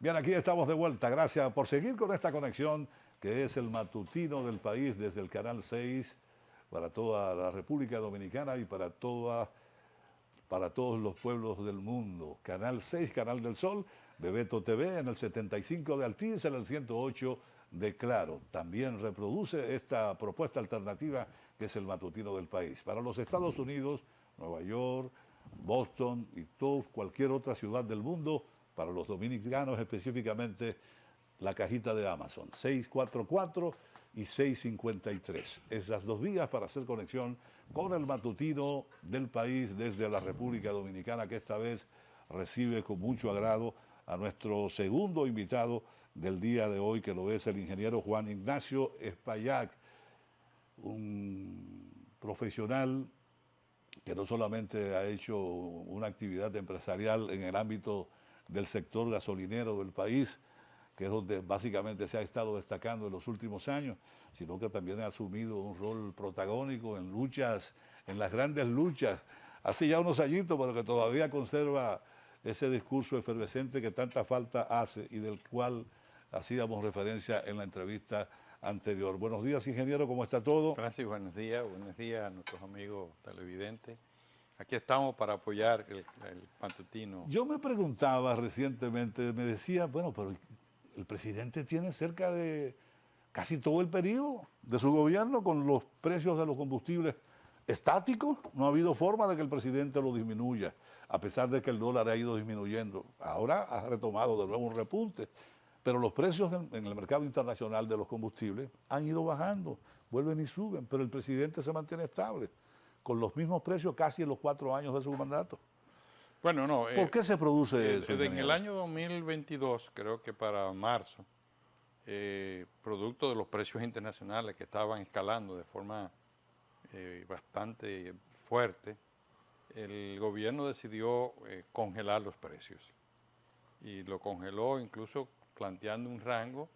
Bien, aquí estamos de vuelta. Gracias por seguir con esta conexión que es el matutino del país desde el Canal 6 para toda la República Dominicana y para todos los pueblos del mundo. Canal 6, Canal del Sol, Bebeto TV en el 75 de Altiz, en el 108 de Claro. También reproduce esta propuesta alternativa que es el matutino del país. Para los Estados Unidos, Nueva York, Boston y cualquier otra ciudad del mundo, para los dominicanos específicamente, la cajita de Amazon, 644 y 653. Esas dos vías para hacer conexión con el matutino del país desde la República Dominicana, que esta vez recibe con mucho agrado a nuestro segundo invitado del día de hoy, que lo es el ingeniero Juan Ignacio Espaillat, un profesional que no solamente ha hecho una actividad empresarial en el ámbito del sector gasolinero del país, que es donde básicamente se ha estado destacando en los últimos años, sino que también ha asumido un rol protagónico en luchas, en las grandes luchas, hace ya unos añitos, pero que todavía conserva ese discurso efervescente que tanta falta hace y del cual hacíamos referencia en la entrevista anterior. Buenos días, ingeniero, ¿cómo está todo? Francis, buenos días a nuestros amigos televidentes. Aquí estamos para apoyar el matutino. Yo me preguntaba recientemente, me decía, bueno, pero el presidente tiene cerca de casi todo el periodo de su gobierno con los precios de los combustibles estáticos. No ha habido forma de que el presidente lo disminuya, a pesar de que el dólar ha ido disminuyendo. Ahora ha retomado de nuevo un repunte, pero los precios en el mercado internacional de los combustibles han ido bajando, vuelven y suben, pero el presidente se mantiene estable, con los mismos precios casi en los 4 años de su mandato. Bueno, no. ¿Por qué se produce eso? En el año 2022, creo que para marzo, producto de los precios internacionales que estaban escalando de forma bastante fuerte, el gobierno decidió congelar los precios. Y lo congeló incluso planteando un rango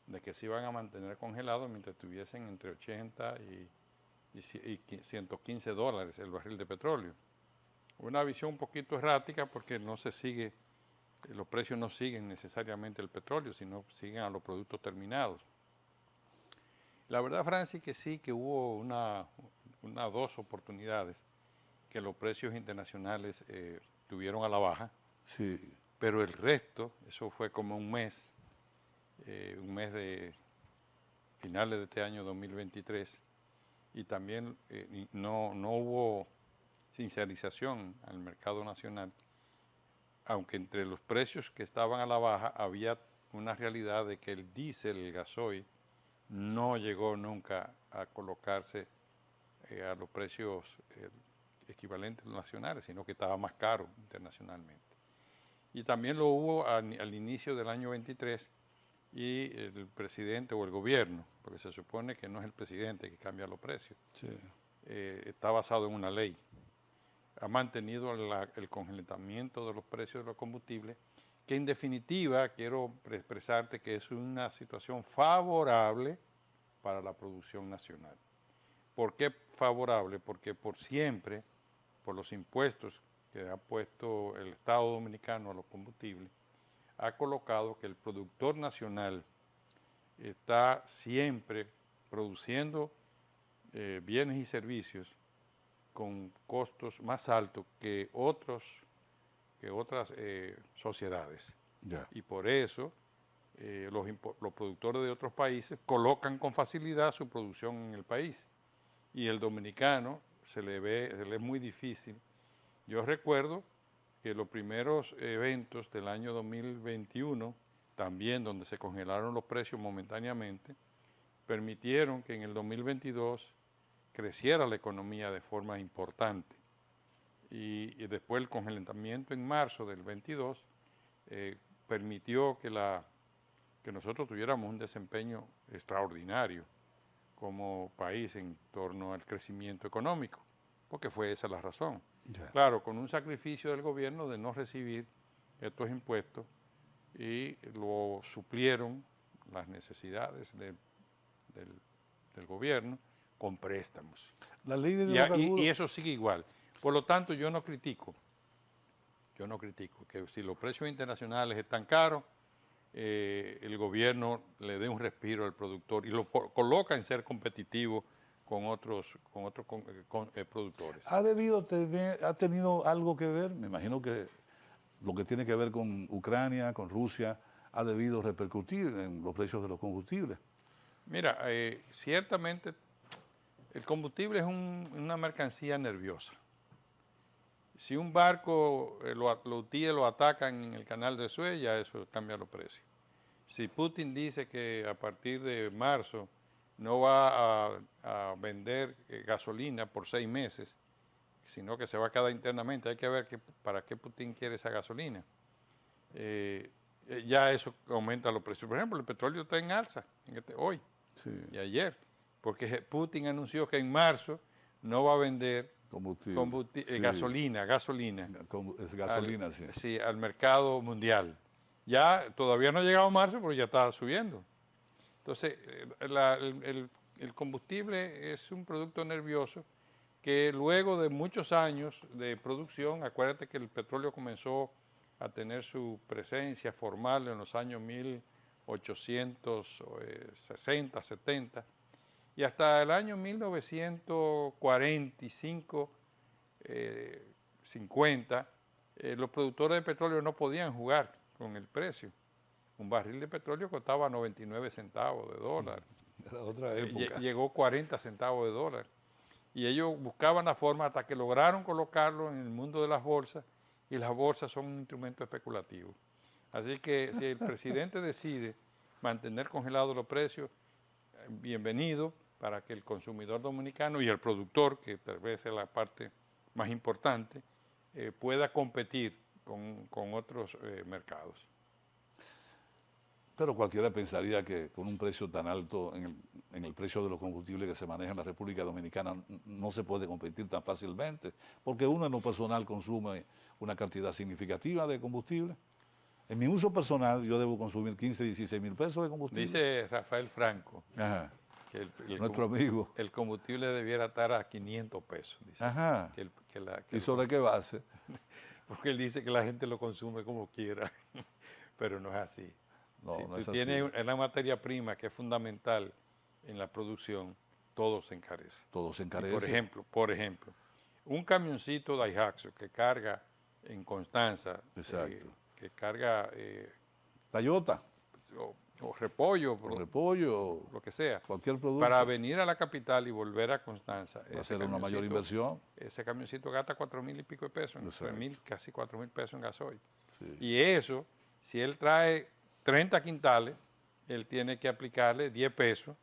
de que se iban a mantener congelados mientras estuviesen entre 80 y 115 dólares el barril de petróleo. Una visión un poquito errática porque no se sigue, los precios no siguen necesariamente el petróleo, sino siguen a los productos terminados. La verdad, Francis, que sí, que hubo dos oportunidades que los precios internacionales tuvieron a la baja, sí, pero el resto, eso fue como un mes de finales de este año 2023, y también no hubo sincerización al mercado nacional, aunque entre los precios que estaban a la baja había una realidad de que el diésel, el gasoil, no llegó nunca a colocarse a los precios equivalentes nacionales, sino que estaba más caro internacionalmente. Y también lo hubo al inicio del año 23, y el presidente o el gobierno, porque se supone que no es el presidente que cambia los precios, sí. Está basado en una ley. Ha mantenido el congelamiento de los precios de los combustibles, que en definitiva quiero expresarte que es una situación favorable para la producción nacional. ¿Por qué favorable? Porque por siempre, por los impuestos que ha puesto el Estado Dominicano a los combustibles, ha colocado que el productor nacional está siempre produciendo bienes y servicios con costos más altos que otras sociedades. Ya. Y por eso los productores de otros países colocan con facilidad su producción en el país. Y el dominicano se le es muy difícil. Yo recuerdo que los primeros eventos del año 2021, también donde se congelaron los precios momentáneamente, permitieron que en el 2022 creciera la economía de forma importante. Y después el congelamiento en marzo del 22 permitió que nosotros tuviéramos un desempeño extraordinario como país en torno al crecimiento económico, porque fue esa la razón. Ya. Claro, con un sacrificio del gobierno de no recibir estos impuestos, y lo suplieron las necesidades del gobierno con préstamos. La ley de Y eso sigue igual. Por lo tanto, yo no critico que si los precios internacionales están caros, el gobierno le dé un respiro al productor y lo coloca en ser competitivo con otros productores. ¿Ha tenido algo que ver? Me imagino que lo que tiene que ver con Ucrania, con Rusia, ha debido repercutir en los precios de los combustibles. Mira, ciertamente el combustible es una mercancía nerviosa. Si un barco, los hutíes lo atacan en el canal de Suez, ya eso cambia los precios. Si Putin dice que a partir de marzo no va a vender gasolina por 6 meses, sino que se va a quedar internamente, hay que ver para qué Putin quiere esa gasolina. Ya eso aumenta los precios. Por ejemplo, el petróleo está en alza hoy y ayer, porque Putin anunció que en marzo no va a vender gasolina al mercado mundial. Ya todavía no ha llegado marzo, pero ya está subiendo. Entonces, el combustible es un producto nervioso que luego de muchos años de producción, acuérdate que el petróleo comenzó a tener su presencia formal en los años 1860, 70, y hasta el año 1945, 50, los productores de petróleo no podían jugar con el precio. Un barril de petróleo costaba 99 centavos de dólar. Era otra época. Llegó 40 centavos de dólar. Y ellos buscaban la forma hasta que lograron colocarlo en el mundo de las bolsas, y las bolsas son un instrumento especulativo. Así que si el presidente decide mantener congelados los precios, bienvenido, para que el consumidor dominicano y el productor, que tal vez es la parte más importante, pueda competir con otros mercados. Pero cualquiera pensaría que con un precio tan alto en el precio de los combustibles que se maneja en la República Dominicana no se puede competir tan fácilmente, porque uno en lo personal consume una cantidad significativa de combustible. En mi uso personal yo debo consumir 15, 16 mil pesos de combustible. Dice Rafael Franco, ajá, que nuestro amigo, el combustible debiera estar a 500 pesos. Dice, ajá. ¿Y sobre qué base? Porque él dice que la gente lo consume como quiera, pero no es así. No, si no tú es así. tienes una materia prima que es fundamental en la producción, todo se encarece. Todo se encarece. Y por ejemplo, un camioncito de Daihatsu que carga en Constanza, que carga Toyota, o repollo, lo que sea, cualquier producto, para venir a la capital y volver a Constanza, va a ser una mayor inversión. Ese camioncito gasta 4,000 y pico de pesos, 3,000, casi 4,000 pesos en gasoil. Sí. Y eso, si él trae 30 quintales, él tiene que aplicarle 10 pesos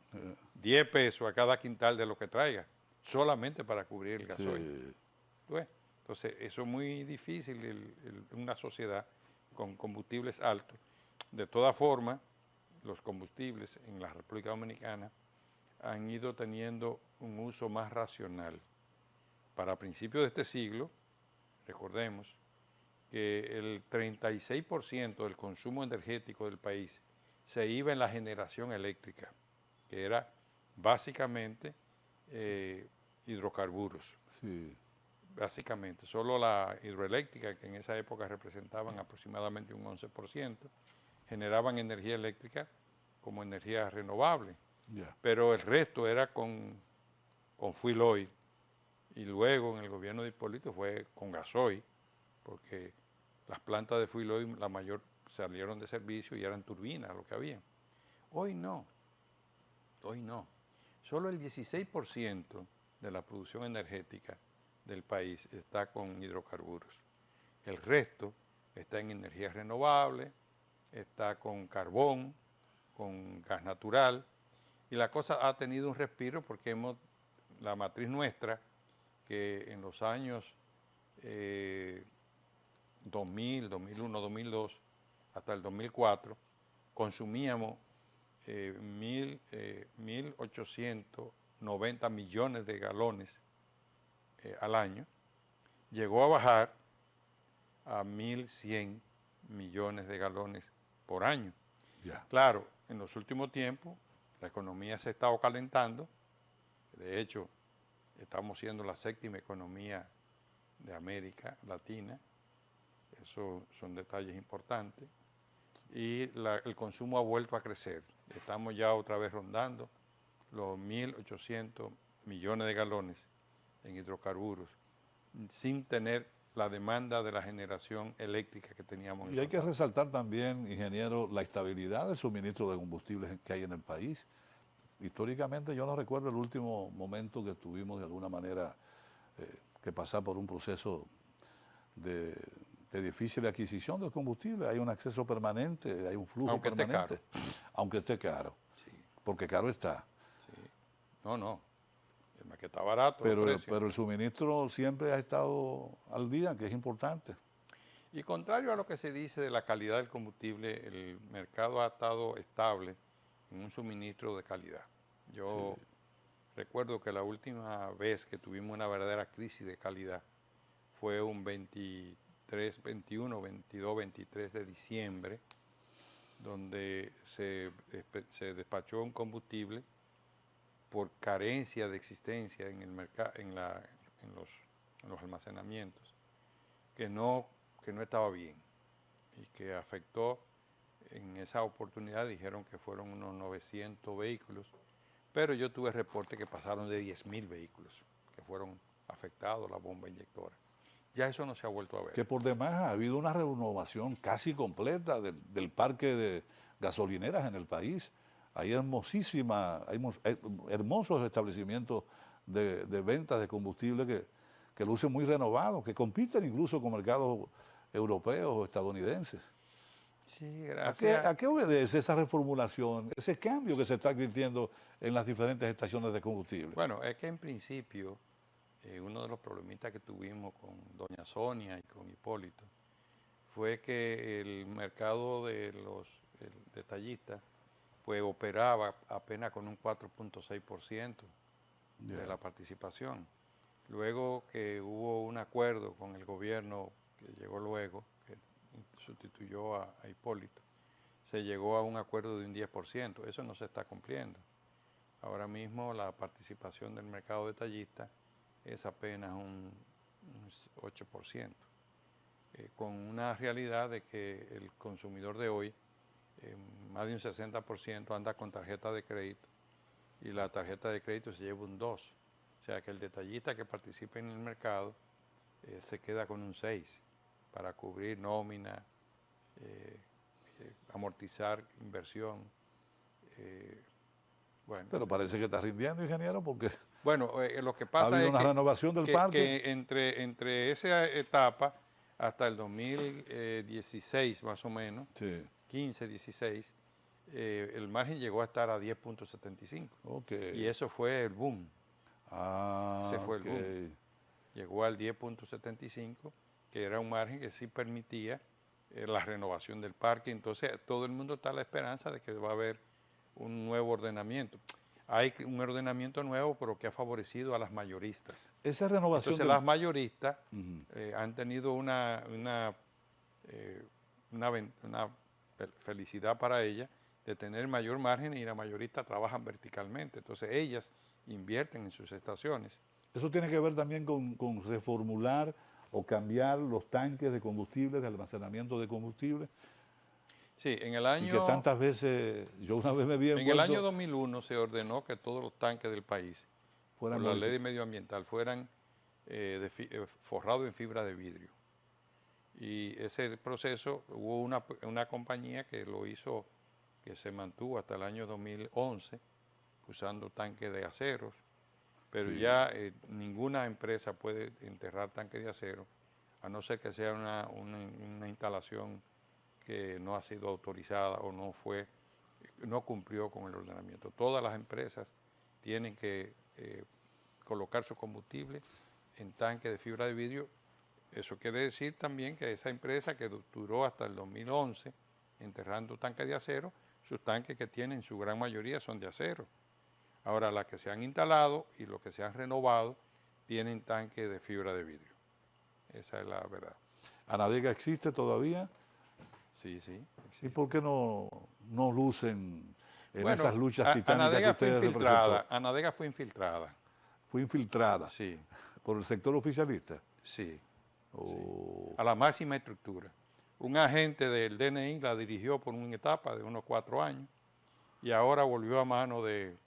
a cada quintal de lo que traiga, solamente para cubrir el gasoil. Sí. Entonces, eso es muy difícil en una sociedad con combustibles altos. De todas formas, los combustibles en la República Dominicana han ido teniendo un uso más racional. Para principios de este siglo, recordemos que el 36% del consumo energético del país se iba en la generación eléctrica, que era básicamente hidrocarburos. Sí. Básicamente, solo la hidroeléctrica, que en esa época representaban aproximadamente un 11%, generaban energía eléctrica como energía renovable. Yeah. Pero el resto era con fuel oil, y luego en el gobierno de Hipólito fue con gasoil, porque las plantas de fuel oil, la mayor, salieron de servicio y eran turbinas lo que había. Hoy no. Solo el 16% de la producción energética del país está con hidrocarburos. El resto está en energía renovable, está con carbón, con gas natural, y la cosa ha tenido un respiro porque la matriz nuestra, que en los años 2000, 2001, 2002, hasta el 2004, consumíamos 1.890 millones de galones al año, llegó a bajar a 1.100 millones de galones por año. Yeah. Claro, en los últimos tiempos la economía se ha estado calentando. De hecho, estamos siendo la 7ª economía de América Latina. Eso son detalles importantes. y el consumo ha vuelto a crecer. Estamos ya otra vez rondando los 1.800 millones de galones en hidrocarburos, sin tener la demanda de la generación eléctrica que teníamos en Y el hay que pasado. resaltar también, ingeniero, la estabilidad del suministro de combustibles que hay en el país. Históricamente yo no recuerdo el último momento que tuvimos de alguna manera que pasar por un proceso de, de difícil adquisición del combustible. Hay un acceso permanente, hay un flujo Aunque esté permanente, caro. aunque esté caro, Sí, porque caro está. sí. No. El más que está barato, los Pero, precios. pero el suministro siempre ha estado al día, que es importante. Y contrario a lo que se dice de la calidad del combustible, el mercado ha estado estable en un suministro de calidad. Yo recuerdo que la última vez que tuvimos una verdadera crisis de calidad fue un 23, 21, 22, 23 de diciembre, donde se despachó un combustible por carencia de existencia en el mercado, en los almacenamientos, que no estaba bien y que afectó. En esa oportunidad dijeron que fueron unos 900 vehículos, pero yo tuve reporte que pasaron de 10.000 vehículos que fueron afectados la bomba inyectora. Ya eso no se ha vuelto a ver. Que por demás ha habido una renovación casi completa del parque de gasolineras en el país. Hay hermosos establecimientos de ventas de combustible que lucen muy renovados, que compiten incluso con mercados europeos o estadounidenses. Sí, gracias. ¿A qué obedece esa reformulación, ese cambio que se está advirtiendo en las diferentes estaciones de combustible? Bueno, es que en principio uno de los problemitas que tuvimos con doña Sonia y con Hipólito fue que el mercado de los detallistas pues operaba apenas con un 4.6% de la participación. Luego que hubo un acuerdo con el gobierno que llegó luego, que sustituyó a Hipólito, se llegó a un acuerdo de un 10%. Eso no se está cumpliendo. Ahora mismo la participación del mercado detallista es apenas un 8%, con una realidad de que el consumidor de hoy, más de un 60% anda con tarjeta de crédito y la tarjeta de crédito se lleva un 2%. O sea que el detallista que participa en el mercado se queda con un 6% para cubrir nómina, amortizar inversión. Bueno, Pero parece que está rindiendo, ingeniero, porque bueno, lo que ha pasa habido es una renovación del parque. que entre esa etapa hasta el 2016 más o menos, Sí, 15, 16, el margen llegó a estar a 10.75. ok. Y eso fue el boom. Ese fue Ok. el boom. Llegó al 10.75, que era un margen que sí permitía la renovación del parque. Entonces todo el mundo está a la esperanza de que va a haber un nuevo ordenamiento. Hay un ordenamiento nuevo, pero que ha favorecido a las mayoristas. Esa renovación Entonces las mayoristas Ujú. han tenido una felicidad para ellas de tener mayor margen y las mayoristas trabajan verticalmente. Entonces ellas invierten en sus estaciones. Eso tiene que ver también con reformular o cambiar los tanques de combustible, de almacenamiento de combustible, Sí, en el y que año, tantas veces, yo una vez me vi en el envuelto, año 2001 se ordenó que todos los tanques del país, fueran por la ley de modificados. medioambiental, fueran forrados en fibra de vidrio. Y ese proceso, hubo una compañía que lo hizo, que se mantuvo hasta el año 2011, usando tanques de aceros, pero Sí. ya ninguna empresa puede enterrar tanques de acero, a no ser que sea una instalación que no ha sido autorizada o no cumplió con el ordenamiento. Todas las empresas tienen que colocar su combustible en tanques de fibra de vidrio. Eso quiere decir también que esa empresa que duró hasta el 2011 enterrando tanques de acero, sus tanques que tienen, su gran mayoría son de acero. Ahora, las que se han instalado y los que se han renovado tienen tanques de fibra de vidrio. Esa es la verdad. ¿Anadega existe todavía? Sí, sí. ¿Y Existe. por qué no lucen en Bueno, esas luchas titánicas Anadega que fue ustedes infiltrada. representó? Anadega fue infiltrada. Fue infiltrada Sí, por el sector oficialista. sí. O- A la máxima estructura. un agente del DNI la dirigió por una etapa de unos 4 años y ahora volvió a mano de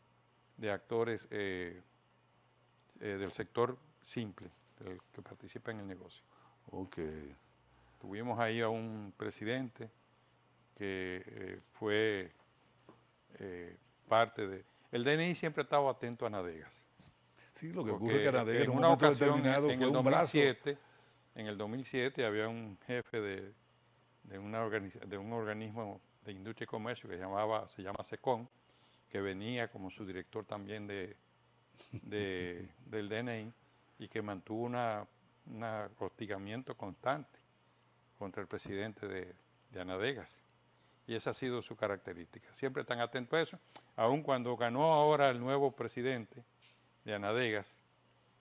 actores del sector simple, del que participa en el negocio. Ok. Tuvimos ahí a un presidente que fue parte de... El DNI siempre ha estado atento a Nadegas. Sí, lo que Porque ocurre es que Anadega en un una momento ocasión, determinado en fue el un brazo. 2007 había un jefe de un organismo de industria y comercio que se llama SECON, que venía como su director también del DNI y que mantuvo un hostigamiento constante contra el presidente de Anadegas. Y esa ha sido su característica. Siempre están atentos a eso. Aun cuando ganó ahora el nuevo presidente de Anadegas,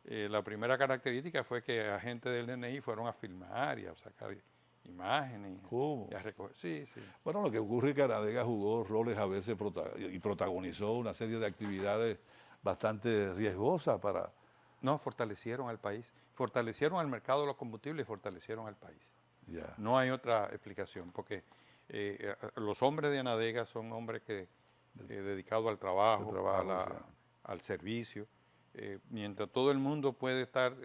la primera característica fue que agentes del DNI fueron a filmar y a sacar imágenes. ¿Cómo? Y a recoger. Sí, sí. Bueno, lo que ocurre es que Anadega jugó roles a veces y protagonizó una serie de actividades bastante riesgosas para... No, fortalecieron al país. Fortalecieron al mercado de los combustibles y fortalecieron al país. Ya. No hay otra explicación, porque los hombres de Anadega son hombres que dedicados al trabajo, sí. al servicio. Mientras todo el mundo puede estar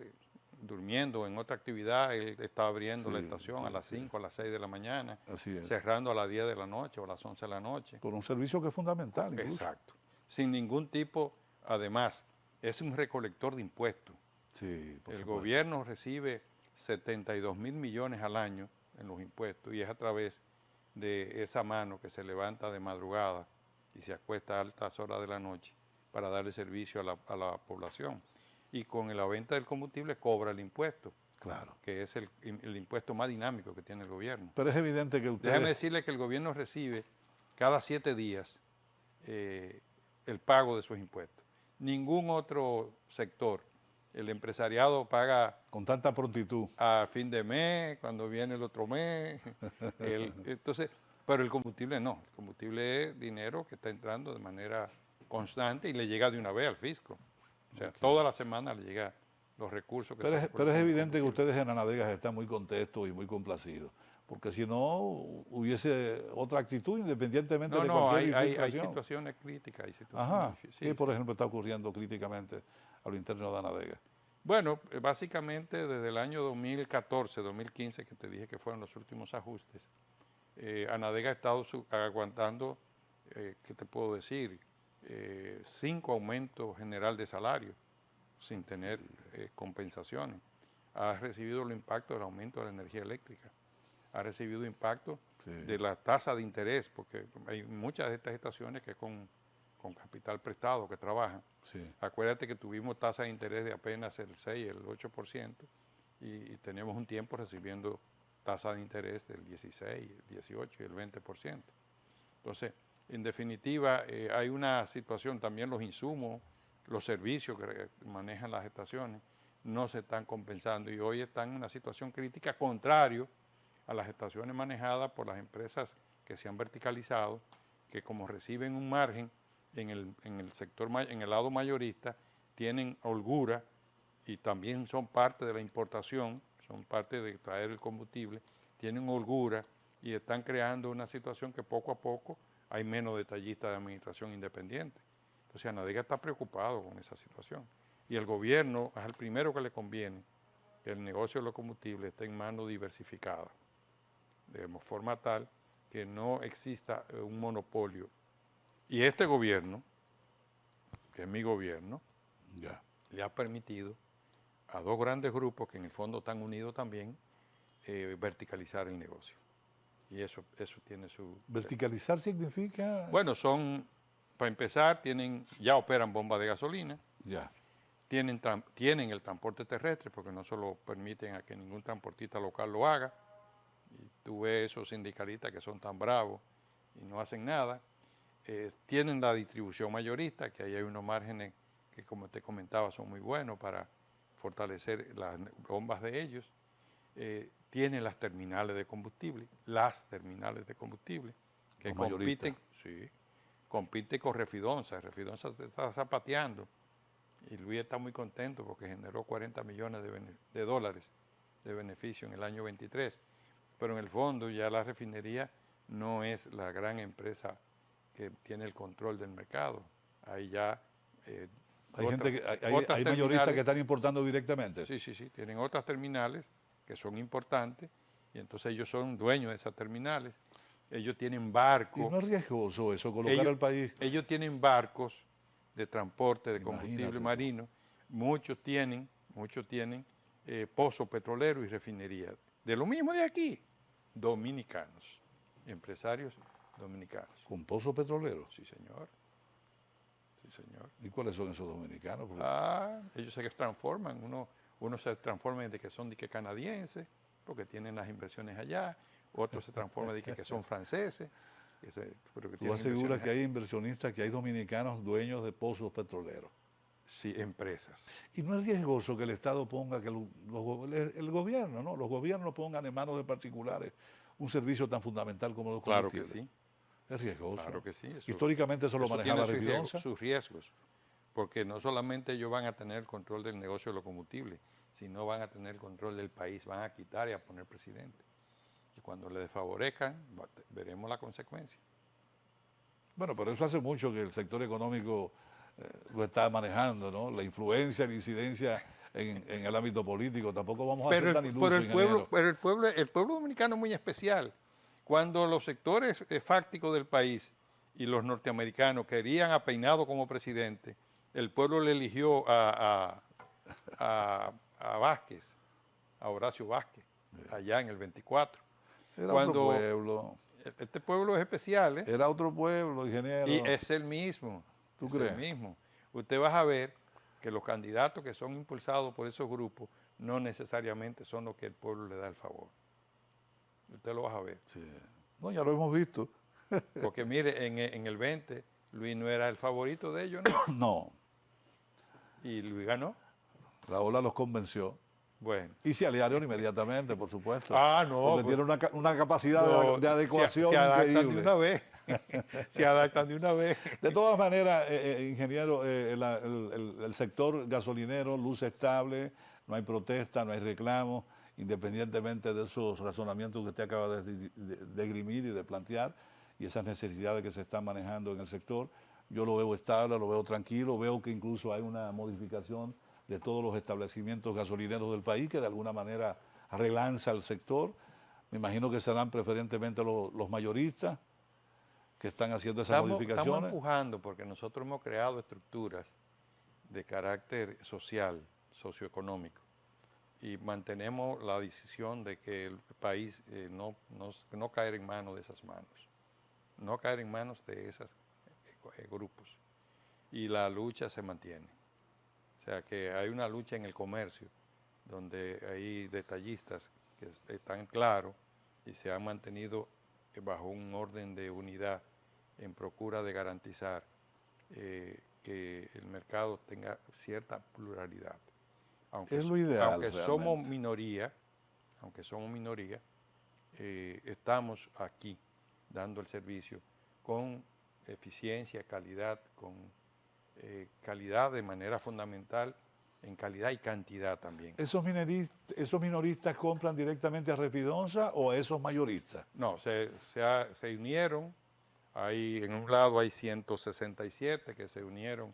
durmiendo en otra actividad, él está abriendo la estación a las 5, a las 6 de la mañana, Así es. cerrando a las 10 de la noche o a las 11 de la noche. Por un servicio que es fundamental, incluso. Exacto. Sin ningún tipo, además, es un recolector de impuestos. Sí, por El supuesto. gobierno recibe 72.000 millones al año en los impuestos y es a través de esa mano que se levanta de madrugada y se acuesta a altas horas de la noche para darle servicio a la población. Y con la venta del combustible cobra el impuesto, Claro. que es el impuesto más dinámico que tiene el gobierno. Pero es evidente que ustedes... Déjame decirle que el gobierno recibe cada 7 días el pago de sus impuestos. Ningún otro sector, el empresariado paga con tanta prontitud. a fin de mes, cuando viene el otro mes. Entonces, pero el combustible no. El combustible es dinero que está entrando de manera constante y le llega de una vez al fisco. O sea, toda la semana le llegan los recursos que se... Pero es evidente que ustedes en Anadegas están muy contentos y muy complacidos, porque si no hubiese otra actitud independientemente de cualquier hay situaciones críticas. Hay situaciones difíciles. ¿Qué, por ejemplo, está ocurriendo críticamente a lo interno de Anadegas? Bueno, básicamente desde el año 2014, 2015, que te dije que fueron los últimos ajustes, Anadega ha estado aguantando, ¿qué te puedo decir? 5 aumentos general de salario sin tener compensaciones. Ha recibido el impacto del aumento de la energía eléctrica. Ha recibido impacto de la tasa de interés, porque hay muchas de estas estaciones que con capital prestado que trabajan. Sí. Acuérdate que tuvimos tasas de interés de apenas el 6, el 8%, y tenemos un tiempo recibiendo tasas de interés del 16, el 18 y el 20%. Entonces, en definitiva, hay una situación, también los insumos, los servicios que manejan las estaciones, no se están compensando y hoy están en una situación crítica, contrario a las estaciones manejadas por las empresas que se han verticalizado, que como reciben un margen en el sector, en el lado mayorista, tienen holgura y también son parte de la importación, son parte de traer el combustible, tienen holgura y están creando una situación que poco a poco hay menos detallistas de administración independiente. Entonces Anadega está preocupado con esa situación. Y el gobierno es el primero que le conviene que el negocio de los combustibles esté en manos diversificadas, de forma tal que no exista un monopolio. Y este gobierno, que es mi gobierno, le ha permitido a 2 grandes grupos que en el fondo están unidos también, verticalizar el negocio. Y eso tiene su... ¿Verticalizar significa? Bueno, para empezar, ya operan bombas de gasolina, tienen el transporte terrestre, porque no se lo permiten a que ningún transportista local lo haga. Y tú ves esos sindicalistas que son tan bravos y no hacen nada. Tienen la distribución mayorista, que ahí hay unos márgenes que, como te comentaba, son muy buenos para fortalecer las bombas de ellos. Tienen las terminales de combustible, que compiten con Refidonza. Refidonza se está zapateando y Luis está muy contento porque generó 40 millones de dólares de beneficio en el año 23. pero en el fondo ya la refinería no es la gran empresa que tiene el control del mercado. Ahí ya Hay gente que, otras hay mayoristas terminales, que están importando directamente. sí, tienen otras terminales que son importantes y entonces ellos son dueños de esas terminales. Ellos tienen Y barcos. no es riesgoso eso, colocar Ellos, al país. ellos tienen barcos de transporte de combustible Imagínate tú. marino. Muchos tienen pozos petroleros y refinerías. De lo mismo de aquí, dominicanos, empresarios dominicanos. Con pozos petroleros. Sí, señor. Sí, señor. ¿Y cuáles son esos dominicanos? Porque Ellos se transforman. Uno se transforma de que son de que canadienses, porque tienen las inversiones allá. Otros se transforman de que son franceses. Pero que tú tienen aseguras inversiones que hay inversionistas, que hay dominicanos dueños de pozos petroleros. Sí, empresas. Y no es riesgoso que el Estado ponga, que el gobierno, ¿no? Los gobiernos pongan en manos de particulares un servicio tan fundamental como los Claro que combustibles. sí. Es riesgoso. Claro que sí. Históricamente eso lo manejaba tiene Refidonza. sus riesgos, porque no solamente ellos van a tener el control del negocio de los combustibles, sino van a tener el control del país, van a quitar y a poner presidente. Y cuando le desfavorezcan, veremos la consecuencia. Bueno, pero eso hace mucho que el sector económico lo está manejando, ¿no? La influencia, la incidencia en el ámbito político. Tampoco vamos a ser tan ilusos, pero el pueblo dominicano es muy especial. Cuando los sectores fácticos del país y los norteamericanos querían a Peinado como presidente, el pueblo le eligió a Vázquez, a Horacio Vázquez, allá en el 24. Era otro pueblo. Este pueblo es especial, ¿eh? Era otro pueblo, ingeniero. Y es el mismo. ¿Tú es crees? El mismo. Usted va a ver que los candidatos que son impulsados por esos grupos no necesariamente son los que el pueblo le da el favor. Usted lo va a ver. Sí. No, ya lo hemos visto. Porque mire, en el 20, Luis no era el favorito de ellos, ¿no? No. Y Luis ganó. La ola los convenció. Bueno. Y se aliaron inmediatamente, por supuesto. No. Porque tienen una capacidad de adecuación se adaptan increíble. de una vez. Se adaptan de una vez. De todas maneras, ingeniero, el sector gasolinero luce estable, no hay protesta, no hay reclamos, independientemente de esos razonamientos que usted acaba de esgrimir y de plantear, y esas necesidades que se están manejando en el sector. Yo lo veo estable, lo veo tranquilo, veo que incluso hay una modificación de todos los establecimientos gasolineros del país que de alguna manera relanza el sector. Me imagino que serán preferentemente los mayoristas que están haciendo esas modificaciones. Estamos empujando porque nosotros hemos creado estructuras de carácter social, socioeconómico, y mantenemos la decisión de que el país no caer en manos de esas manos, no caer en manos de esos grupos, y la lucha se mantiene. O sea que hay una lucha en el comercio, donde hay detallistas que están claros y se han mantenido bajo un orden de unidad en procura de garantizar que el mercado tenga cierta pluralidad. Es lo ideal, aunque realmente. somos minoría, estamos aquí dando el servicio con eficiencia, calidad, con calidad de manera fundamental, en calidad y cantidad también. ¿Esos minoristas compran directamente a Refidonza o a esos mayoristas? No, se unieron. En un lado hay 167 que se unieron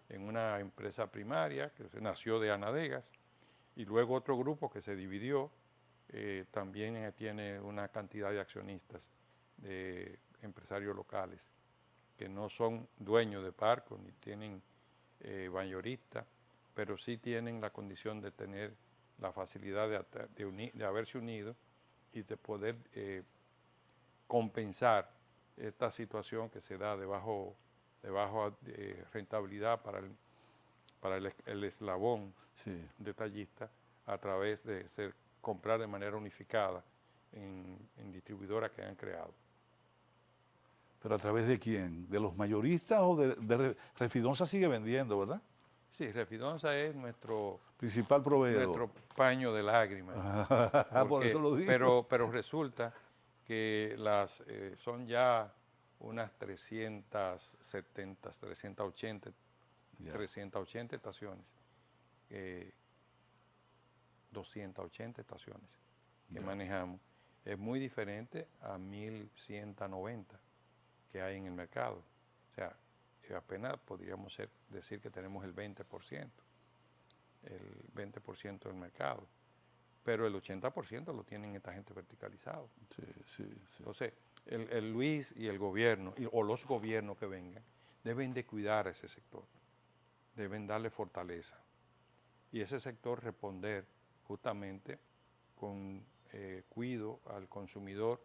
en una empresa primaria que nació de Anadegas, y luego otro grupo que se dividió también tiene una cantidad de accionistas, de empresarios locales, que no son dueños de Parco ni tienen mayoristas, pero sí tienen la condición de tener la facilidad de haberse unido y de poder compensar esta situación que se da de baja rentabilidad para el eslabón Sí. detallista a través de comprar de manera unificada en distribuidoras que han creado. ¿Pero a través de quién? ¿De los mayoristas o de Refidonza sigue vendiendo, verdad? Sí, Refidonza es nuestro Principal proveedor. nuestro paño de lágrimas. Por eso lo digo. Pero resulta que son ya unas 370, 380, Ya. 380 estaciones, 280 estaciones que Ya. manejamos es muy diferente a 1.190 que hay en el mercado. O sea, apenas podríamos decir que tenemos el 20% del mercado, pero el 80% lo tienen esta gente verticalizado. Sí, sí, sí. Entonces, el Luis y el gobierno, o los gobiernos que vengan, deben de cuidar a ese sector, deben darle fortaleza. Y ese sector responder justamente con cuidado al consumidor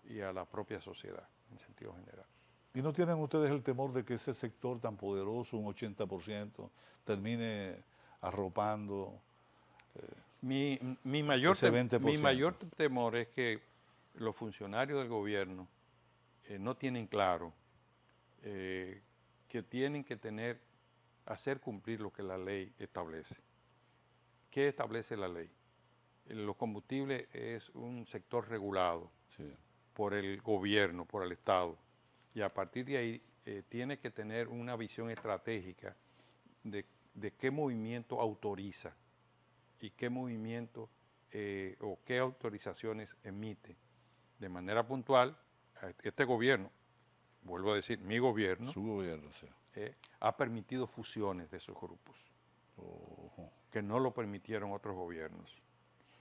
y a la propia sociedad, en sentido general. ¿Y no tienen ustedes el temor de que ese sector tan poderoso, un 80%, termine arropando Mi mayor ese 20%? Mi mayor temor es que los funcionarios del gobierno no tienen claro que tienen que hacer cumplir lo que la ley establece. ¿Qué establece la ley? Los combustibles es un sector regulado Sí. por el gobierno, por el Estado, y a partir de ahí tiene que tener una visión estratégica de qué movimiento autoriza y qué movimiento o qué autorizaciones emite. De manera puntual, este gobierno, vuelvo a decir, mi gobierno, Su gobierno, sí. ha permitido fusiones de esos grupos, Ojo. que no lo permitieron otros gobiernos.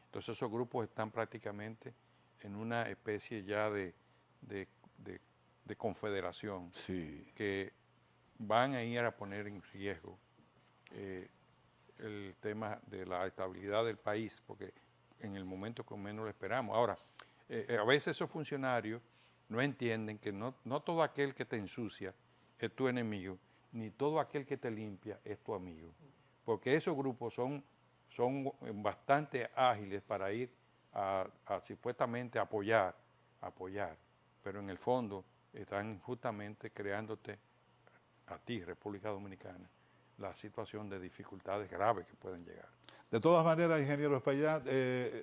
Entonces esos grupos están prácticamente en una especie ya de confederación, Sí. que van a ir a poner en riesgo el tema de la estabilidad del país, porque en el momento que menos lo esperamos. Ahora, a veces esos funcionarios no entienden que no todo aquel que te ensucia es tu enemigo, ni todo aquel que te limpia es tu amigo, porque esos grupos son bastante ágiles para ir a supuestamente apoyar, pero en el fondo están justamente creándote a ti, República Dominicana, la situación de dificultades graves que pueden llegar. De todas maneras, ingeniero Espaillat,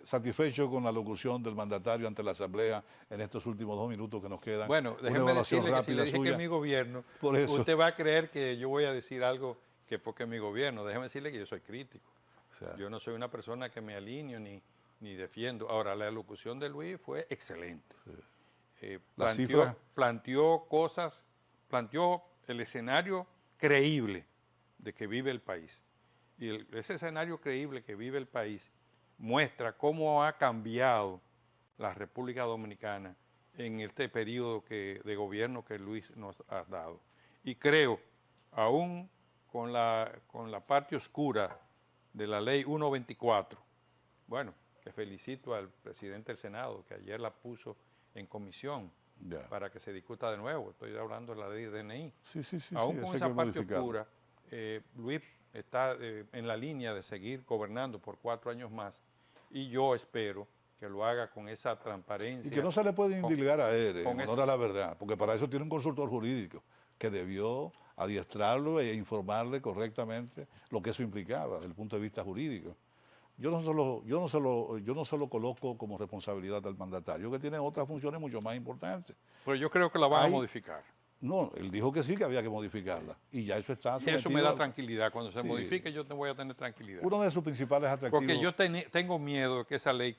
satisfecho con la locución del mandatario ante la Asamblea en estos últimos 2 minutos que nos quedan. Bueno, Una déjeme evaluación decirle que si le dije suya. que es mi gobierno, Por eso. usted va a creer que yo voy a decir algo que porque es mi gobierno. Déjeme decirle que yo soy crítico. O sea, Yo no soy una persona que me alineo ni defiendo. Ahora, la locución de Luis fue excelente. Sí. La cifra. Planteó el escenario creíble de que vive el país. Y ese escenario creíble que vive el país muestra cómo ha cambiado la República Dominicana en este periodo de gobierno que Luis nos ha dado. Y creo, aún con la parte oscura de la ley 124, bueno, que felicito al presidente del Senado, que ayer la puso en comisión Ya. para que se discuta de nuevo. Estoy hablando de la ley de DNI. Sí, sí, sí. Aún sí, con eso hay esa que parte modificarlo. oscura, Luis está en la línea de seguir gobernando por 4 años más, y yo espero que lo haga con esa transparencia. Y que no se le puede indilgar a él, en con honor ese- a la verdad, porque para eso tiene un consultor jurídico que debió adiestrarlo e informarle correctamente lo que eso implicaba desde el punto de vista jurídico. Yo no se lo coloco como responsabilidad del mandatario, que tiene otras funciones mucho más importantes. Pero yo creo que la van a Hay- modificar. No, él dijo que sí, que había que modificarla. Y ya eso está Y eso me sometido da al- tranquilidad. Cuando se Sí. modifique, yo te voy a tener tranquilidad. Uno de sus principales atractivos. Porque yo tengo miedo de que esa ley,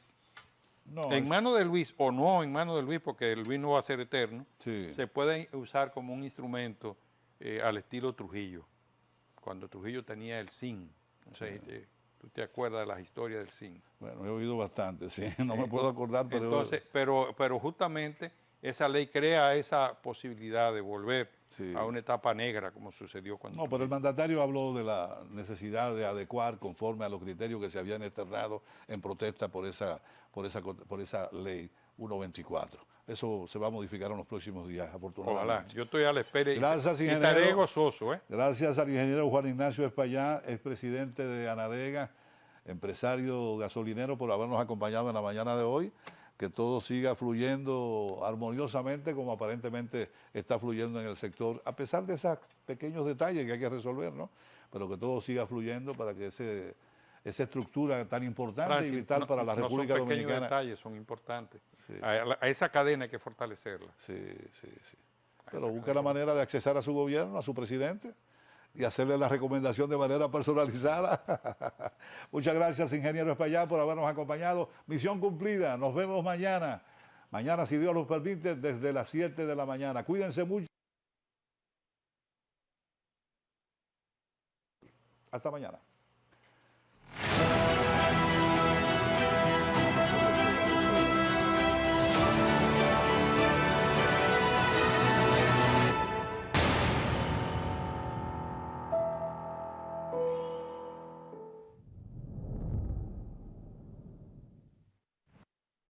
No, en manos de Luis o no en manos de Luis, porque Luis no va a ser eterno, sí. se puede usar como un instrumento al estilo Trujillo, cuando Trujillo tenía el zinc. No sé, ¿tú te acuerdas de las historias del zinc? Bueno, he oído bastante, sí. No me puedo acordar, pero... Entonces, pero justamente esa ley crea esa posibilidad de volver Sí. a una etapa negra, como sucedió cuando... No, pero el mandatario habló de la necesidad de adecuar conforme a los criterios que se habían externado en protesta por esa ley 124. Eso se va a modificar en los próximos días, afortunadamente. Ojalá, yo estoy a la espera Gracias, y ingeniero. estaré gozoso, ¿eh? Gracias al ingeniero Juan Ignacio Espaillat, expresidente de Anadega, empresario gasolinero, por habernos acompañado en la mañana de hoy. Que todo siga fluyendo armoniosamente como aparentemente está fluyendo en el sector, a pesar de esos pequeños detalles que hay que resolver, ¿no? Pero que todo siga fluyendo para que esa estructura tan importante Francis, y vital para la República no son pequeños Dominicana. detalles, son importantes. Sí. A esa cadena hay que fortalecerla. Sí, sí, sí. Pero busque la manera de accesar a su gobierno, a su presidente, y hacerle la recomendación de manera personalizada. Muchas gracias, ingeniero Espaillat, por habernos acompañado. Misión cumplida. Nos vemos mañana Mañana, si Dios lo permite, desde las 7 de la mañana. Cuídense mucho. Hasta mañana.